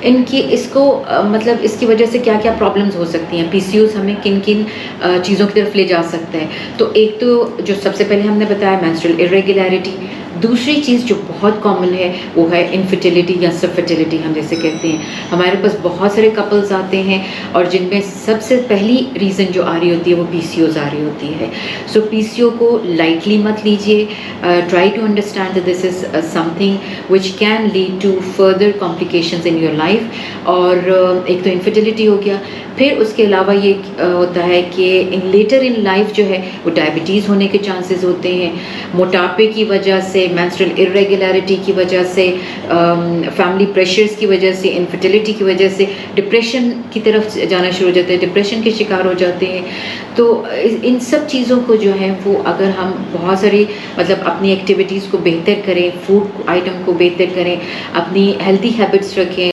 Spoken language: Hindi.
इनकी इसको मतलब इसकी वजह से क्या-क्या प्रॉब्लम्स हो सकती हैं? पीसीओएस हमें किन-किन चीज़ों की तरफ ले जा सकता है? तो एक तो जो सबसे पहले हमने बताया मेंस्ट्रुअल इर्रेगुलैरिटी, दूसरी चीज़ जो बहुत कॉमन है वो है इनफर्टिलिटी या सबफर्टिलिटी हम जैसे कहते हैं। हमारे पास बहुत सारे कपल्स आते हैं और जिनमें सबसे पहली रीज़न जो आ रही होती है वो पीसीओएस आ रही होती है। सो पीसीओ को लाइटली मत लीजिए, try to understand that this is something which can lead to further complications in your life. और एक तो इनफर्टिलिटी हो गया, फिर उसके अलावा ये होता है कि इन लेटर इन लाइफ जो है वो डायबिटीज़ होने के चांसेस होते हैं, मोटापे की वजह से, मेंस्ट्रुअल इर्रेगुलैरिटी की वजह से, फैमिली प्रेशर्स की वजह से, इनफर्टिलिटी की वजह से डिप्रेशन की तरफ जाना शुरू हो जाते हैं, डिप्रेशन के शिकार हो जाते हैं। तो इन सब चीज़ों को जो है वो अगर हम बहुत सारी मतलब अपनी एक्टिविटीज़ को बेहतर करें, फूड आइटम को बेहतर करें, अपनी हेल्दी हैबिट्स रखें,